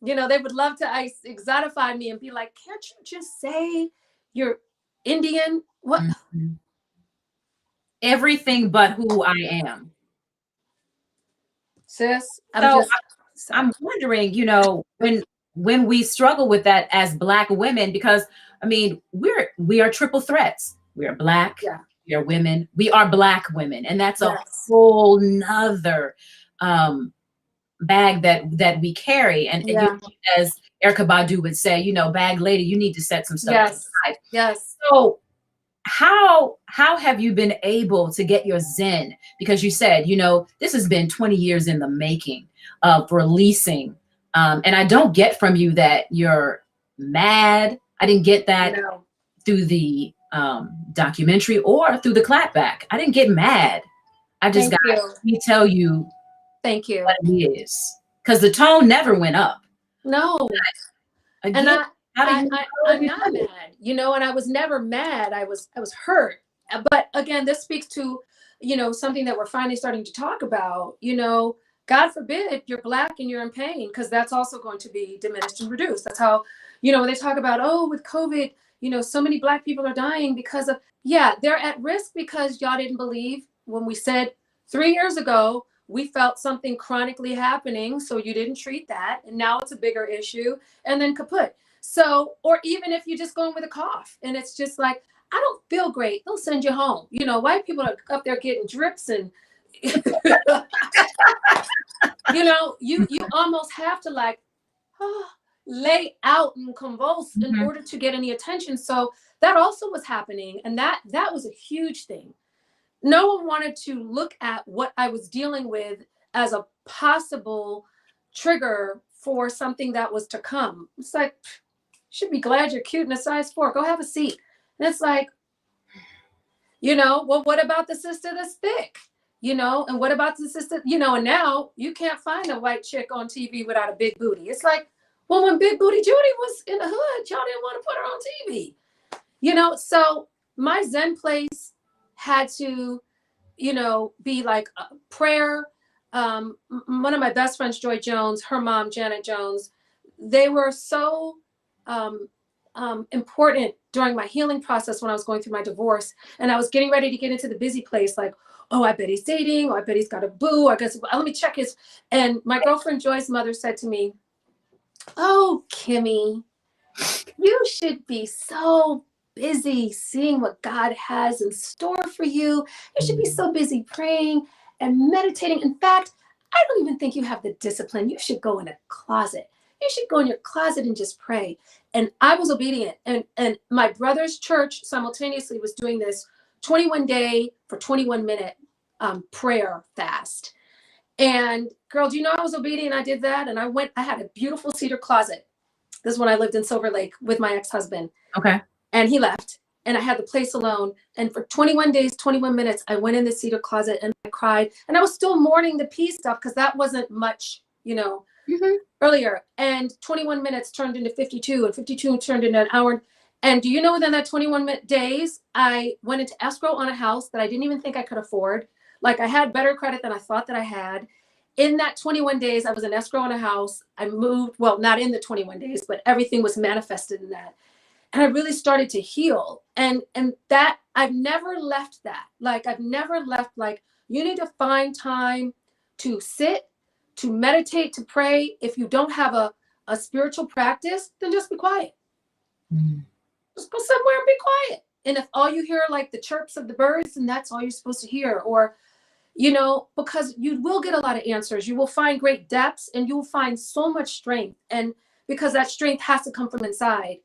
Speaker 11: they would love to exotify me and be like, can't you just say you're Indian, what?
Speaker 2: Everything but who I am.
Speaker 11: Sis,
Speaker 2: I'm wondering, you know, when we struggle with that as Black women, because I mean, we are triple threats. We are Black, we are women, we are Black women, and that's a whole nother bag that we carry. And you know, as Erykah Badu would say, you know, bag lady, you need to set some stuff aside. So how have you been able to get your zen? Because you said, you know, this has been 20 years in the making of releasing. And I don't get from you that you're mad. I didn't get that through the documentary or through the clapback. I didn't get mad. I just let me tell you what it is. Because the tone never went up.
Speaker 11: No.
Speaker 2: Again,
Speaker 11: and I'm not mad, you know, and I was never mad. I was hurt. But again, this speaks to, you know, something that we're finally starting to talk about. You know, God forbid you're Black and you're in pain, because that's also going to be diminished and reduced. That's how, you know, when they talk about, oh, with COVID, you know, so many Black people are dying because of, they're at risk because y'all didn't believe when we said 3 years ago, we felt something chronically happening. So you didn't treat that. And now it's a bigger issue, and then kaput. So, or even if you're just going with a cough and it's just like, I don't feel great, they'll send you home. You know, white people are up there getting drips and, you know, you almost have to like lay out and convulse in order to get any attention. So that also was happening. And that was a huge thing. No one wanted to look at what I was dealing with as a possible trigger for something that was to come. It's like, you should be glad you're cute in a size 4. Go have a seat. And it's like, you know, well, what about the sister that's thick? You know, and what about the sister, you know, and now you can't find a white chick on TV without a big booty. It's like, well, when Big Booty Judy was in the hood, y'all didn't want to put her on TV. You know, so my Zen place had to, you know, be like a prayer. One of my best friends, Joy Jones, her mom, Janet Jones, they were so important during my healing process when I was going through my divorce. And I was getting ready to get into the busy place, like, oh, I bet he's dating, or I bet he's got a boo, I guess, let me check his. And my girlfriend Joy's mother said to me, oh, Kimmy, you should be so busy seeing what God has in store for you. You should be so busy praying and meditating. In fact, I don't even think you have the discipline. You should go in a closet. You should go in your closet and just pray. And I was obedient. And my brother's church simultaneously was doing this 21-day for 21-minute prayer fast. And girl, do you know I was obedient? I did that. And I had a beautiful cedar closet. This is when I lived in Silver Lake with my ex-husband.
Speaker 2: Okay.
Speaker 11: And he left. And I had the place alone. And for 21 days, 21 minutes, I went in the cedar closet and I cried. And I was still mourning the peace stuff because that wasn't much, you know, earlier. And 21 minutes turned into 52, and 52 turned into an hour. And do you know, within that 21 days, I went into escrow on a house that I didn't even think I could afford. Like, I had better credit than I thought that I had. In that 21 days, I was in escrow on a house. I moved, well, not in the 21 days, but everything was manifested in that. And I really started to heal. And that, I've never left that. Like, I've never left, like, you need to find time to sit, to meditate, to pray. If you don't have a spiritual practice, then just be quiet. Just go somewhere and be quiet. And if all you hear are like the chirps of the birds, then that's all you're supposed to hear. Or, you know, because you will get a lot of answers. You will find great depths, and you will find so much strength. And because that strength has to come from inside.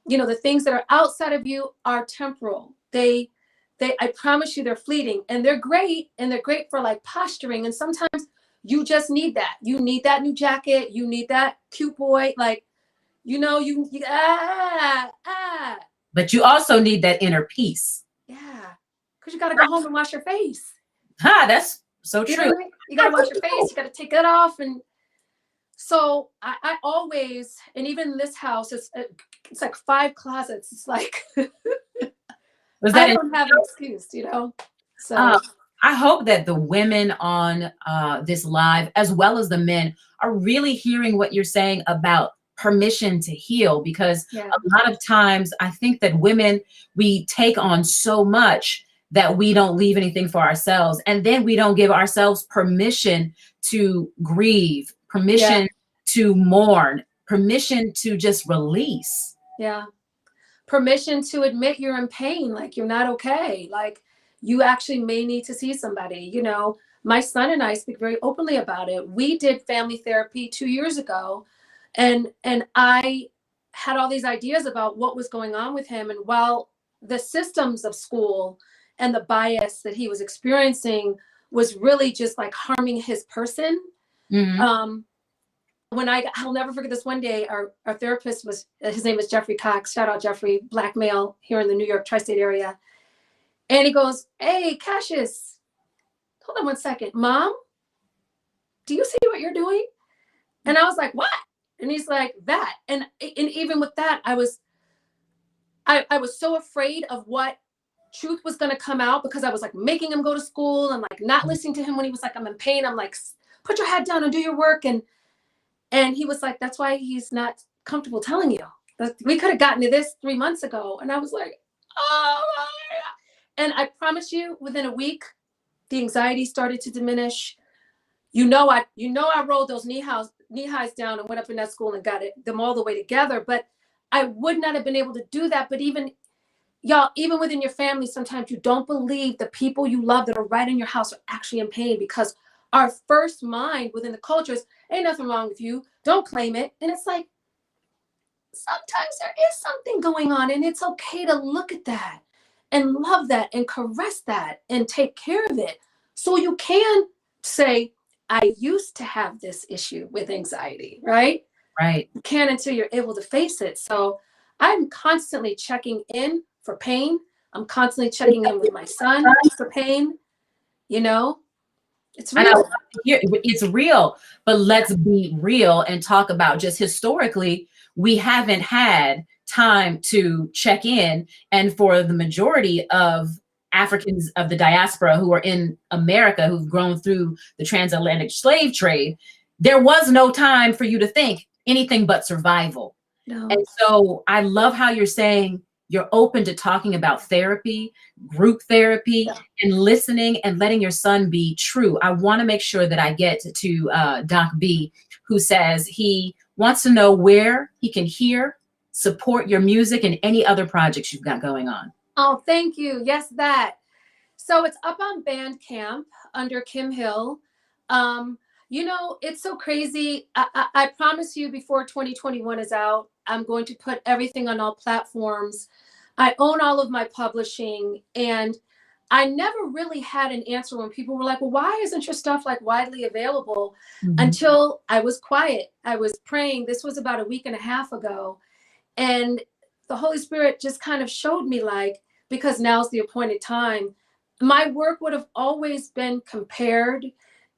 Speaker 11: You know, the things that are outside of you are temporal. They, I promise you, they're fleeting, and they're great. And they're great for like posturing. And sometimes you just need that. You need that new jacket. You need that cute boy. Like, you know,
Speaker 2: But you also need that inner peace.
Speaker 11: Yeah. Because you got to go home and wash your face.
Speaker 2: That's so true.
Speaker 11: You got to wash your face. You got to take that off. And so I always, and even in this house, it's like 5 closets. It's like, I don't have an excuse, you know? So
Speaker 2: I hope that the women on this live, as well as the men, are really hearing what you're saying about permission to heal, because
Speaker 11: Yeah.
Speaker 2: a lot of times I think that women, we take on so much that we don't leave anything for ourselves. And then we don't give ourselves permission to grieve, permission to mourn, permission to just release.
Speaker 11: Yeah. Permission to admit you're in pain, like you're not okay. Like you actually may need to see somebody. You know, my son and I speak very openly about it. We did family therapy 2 years ago, and I had all these ideas about what was going on with him. And while the systems of school and the bias that he was experiencing was really just like harming his person, when I'll never forget this one day, our therapist was, his name is Jeffrey Cox, shout out Jeffrey, black male here in the New York tri-state area. And he goes, "Hey, Cassius, hold on one second. Mom, do you see what you're doing?" And I was like, "What?" And he's like, "That." And even with that, I was so afraid of what truth was going to come out, because I was like making him go to school and like not listening to him when he was like, "I'm in pain." I'm like, "Put your head down and do your work." And he was like, "That's why he's not comfortable telling you. We could have gotten to this 3 months ago." And I was like, "Oh my God." And I promise you, within a week, the anxiety started to diminish. I rolled those knee highs down and went up in that school and got them all the way together. But I would not have been able to do that. But even within your family, sometimes you don't believe the people you love that are right in your house are actually in pain, because our first mind within the culture is, "Ain't nothing wrong with you. Don't claim it." And it's like, sometimes there is something going on, and it's okay to look at that and love that and caress that and take care of it. So you can say, "I used to have this issue with anxiety," right?
Speaker 2: Right.
Speaker 11: You can, until you're able to face it. So I'm constantly checking in for pain. I'm constantly checking in with my son for pain. You know, it's real.
Speaker 2: It's real, but let's be real and talk about, just historically, we haven't had time to check in. And for the majority of Africans of the diaspora who are in America, who've grown through the transatlantic slave trade, there was no time for you to think anything but survival.
Speaker 11: No.
Speaker 2: And so I love how you're saying you're open to talking about therapy, group therapy, and listening and letting your son be true. I want to make sure that I get to Doc B, who says he wants to know where he can hear, support your music and any other projects you've got going on.
Speaker 11: Oh, thank you. Yes, that. So it's up on Bandcamp under Kim Hill. You know, it's so crazy. I promise you, before 2021 is out, I'm going to put everything on all platforms. I own all of my publishing, and I never really had an answer when people were like, "Well, why isn't your stuff like widely available?" Until I was quiet. I was praying. This was about a week and a half ago. And the Holy Spirit just kind of showed me, like, because now's the appointed time. My work would have always been compared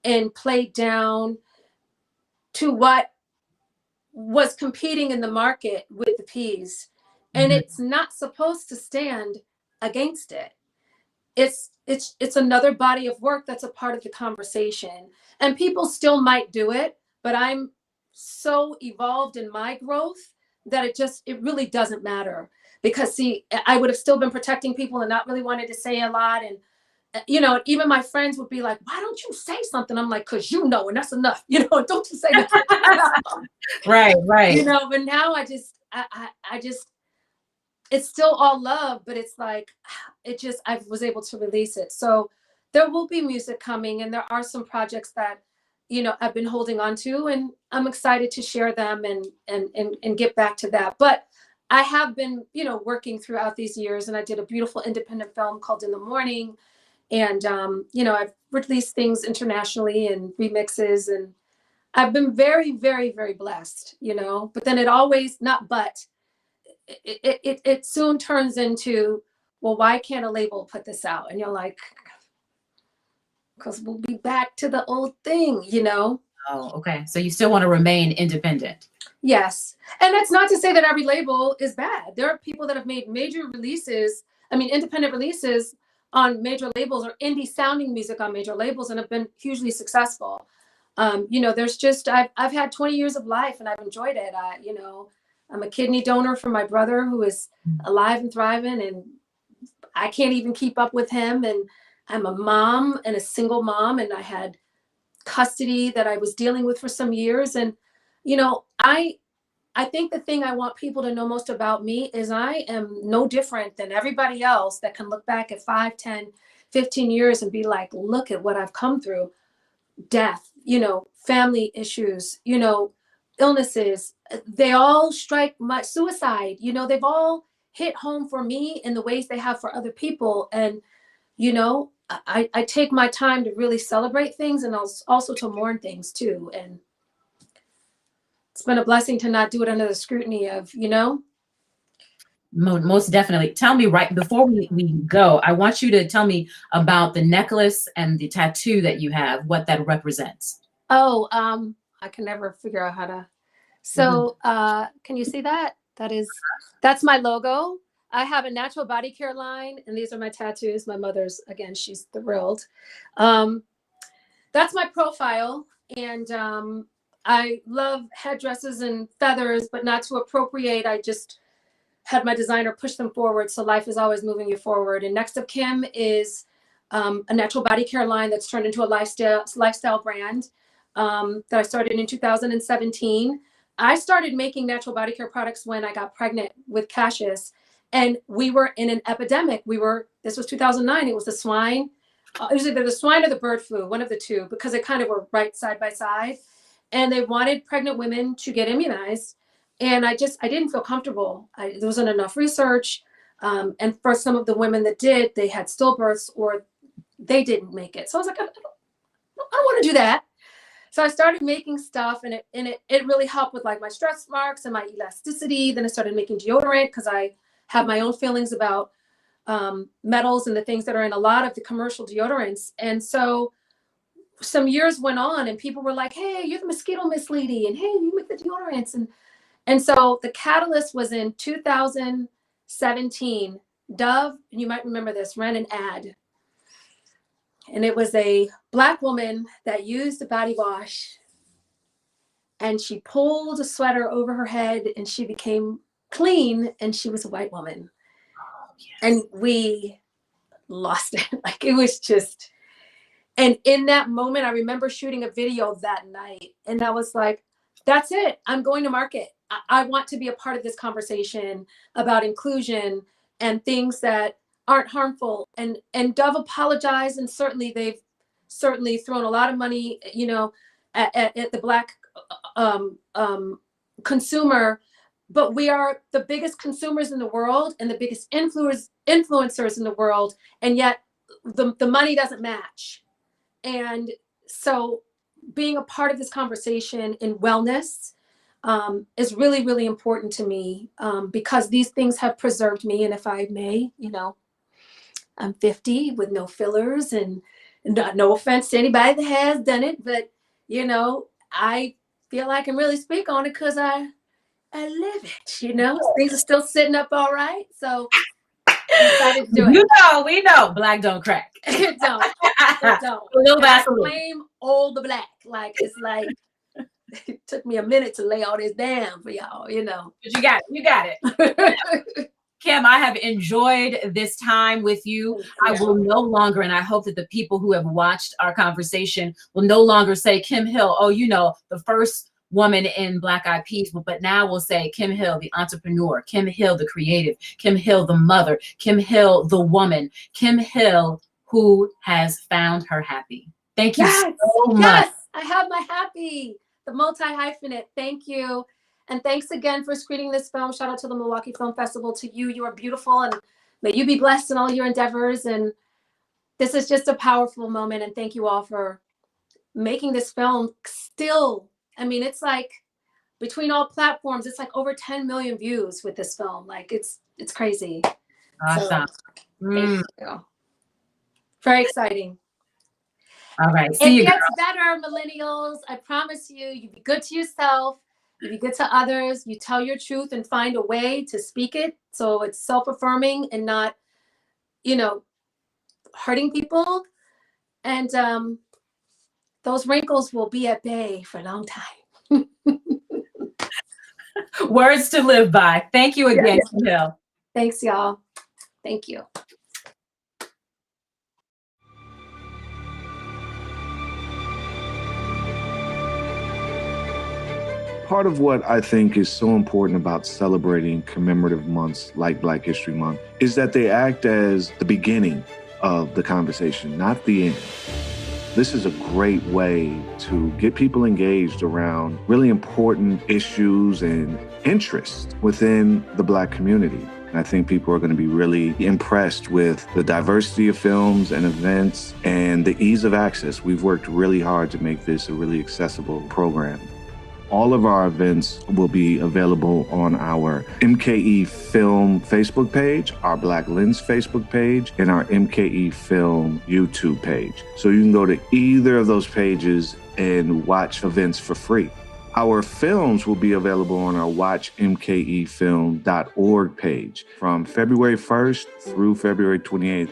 Speaker 11: and played down to what was competing in the market with the peas. And it's not supposed to stand against it. It's another body of work that's a part of the conversation. And people still might do it, but I'm so evolved in my growth that it really doesn't matter. Because see, I would have still been protecting people and not really wanted to say a lot. And you know, even my friends would be like, "Why don't you say something?" I'm like, "'Cause you know, and that's enough. You know, don't you say that."
Speaker 2: Right.
Speaker 11: You know, but now I just, it's still all love, but it's like, I was able to release it. So there will be music coming, and there are some projects that, you know, I've been holding on to, and I'm excited to share them and get back to that. But I have been, you know, working throughout these years, and I did a beautiful independent film called In the Morning. And, you know, I've released things internationally and remixes, and I've been very, very, very blessed, you know, but then it soon turns into, "Well, why can't a label put this out?" And you're like, "'Cause we'll be back to the old thing, you know?"
Speaker 2: Oh, okay. So you still want to remain independent?
Speaker 11: Yes. And that's not to say that every label is bad. There are people that have made major releases, independent releases on major labels, or indie sounding music on major labels, and have been hugely successful. You know, there's just, I've had 20 years of life and I've enjoyed it. You know, I'm a kidney donor for my brother who is alive and thriving, and I can't even keep up with him. And I'm a mom and a single mom, and I had custody that I was dealing with for some years. And, you know, I think the thing I want people to know most about me is I am no different than everybody else that can look back at 5, 10, 15 years and be like, look at what I've come through. Death, you know, family issues, you know, illnesses, they all strike my suicide, you know, they've all hit home for me in the ways they have for other people. And, you know, I take my time to really celebrate things and also to mourn things too. And it's been a blessing to not do it under the scrutiny of, you know.
Speaker 2: Most definitely. Tell me, right before we go, I want you to tell me about the necklace and the tattoo that you have, what that represents.
Speaker 11: Oh, I can never figure out how to. So, can you see that? That's my logo. I have a natural body care line, and these are my tattoos. My mother's, again, she's thrilled. That's my profile. And I love headdresses and feathers, but not to appropriate. I just had my designer push them forward. So life is always moving you forward. And next of Kim is a natural body care line that's turned into a lifestyle brand that I started in 2017. I started making natural body care products when I got pregnant with Cassius, and we were in an epidemic. This was 2009. It was the swine. It was either the swine or the bird flu, one of the two, because they kind of were right side by side. And they wanted pregnant women to get immunized. And I didn't feel comfortable. There wasn't enough research. And for some of the women that did, they had stillbirths or they didn't make it. So I was like, I don't want to do that. So I started making stuff, and it really helped with like my stretch marks and my elasticity. Then I started making deodorant because I have my own feelings about metals and the things that are in a lot of the commercial deodorants. And so some years went on, and people were like, hey, you're the mosquito miss lady, and hey, you make the deodorants. And so the catalyst was in 2017. Dove, and you might remember this, ran an ad. And it was a Black woman that used a body wash, and she pulled a sweater over her head and she became clean, and she was a white woman. Oh, yes. And we lost it. Like, it was just, and in that moment, I remember shooting a video that night, and I was like, that's it. I'm going to market. I want to be a part of this conversation about inclusion and things that aren't harmful. And Dove apologized, and certainly they've thrown a lot of money, you know, at the Black consumer. But we are the biggest consumers in the world and the biggest influencers in the world, and yet the money doesn't match. And so being a part of this conversation in wellness is really, really important to me because these things have preserved me. And if I may, you know, I'm 50 with no fillers, and no offense to anybody that has done it, but, you know, I feel I can really speak on it because I live it, you know. Things are still sitting up all right. So I decided to do it.
Speaker 2: You know, we know Black don't crack.
Speaker 11: It don't. It don't.
Speaker 2: A little
Speaker 11: I
Speaker 2: Vaseline.
Speaker 11: blame all the Black. Like, it's like, it took me a minute to lay all this down for y'all, you know.
Speaker 2: But you got it. You got it. Kim, I have enjoyed this time with you. I will no longer, and I hope that the people who have watched our conversation will no longer say Kim Hill, oh, you know, the first woman in Black Eyed Peas, but now we'll say Kim Hill, the entrepreneur, Kim Hill, the creative, Kim Hill, the mother, Kim Hill, the woman, Kim Hill, who has found her happy. Thank you so much.
Speaker 11: Yes, I have my happy, the multi-hyphenate. Thank you. And thanks again for screening this film. Shout out to the Milwaukee Film Festival. To you, you are beautiful, and may you be blessed in all your endeavors. And this is just a powerful moment. And thank you all for making this film. Still, I mean, it's like between all platforms, it's like over 10 million views with this film. Like, it's crazy.
Speaker 2: Awesome.
Speaker 11: So, thank you. Very exciting.
Speaker 2: All right. See you,
Speaker 11: it gets
Speaker 2: girl.
Speaker 11: better, millennials. I promise you. You be good to yourself. You be good to others. You tell your truth and find a way to speak it so it's self-affirming and not, you know, hurting people. And those wrinkles will be at bay for a long time.
Speaker 2: Words to live by. Thank you again, Kim Hill.
Speaker 11: Thanks, y'all. Thank you.
Speaker 1: Part of what I think is so important about celebrating commemorative months like Black History Month is that they act as the beginning of the conversation, not the end. This is a great way to get people engaged around really important issues and interests within the Black community. And I think people are going to be really impressed with the diversity of films and events and the ease of access. We've worked really hard to make this a really accessible program. All of our events will be available on our MKE Film Facebook page, our Black Lens Facebook page, and our MKE Film YouTube page. So you can go to either of those pages and watch events for free. Our films will be available on our watchmkefilm.org page from February 1st through February 28th.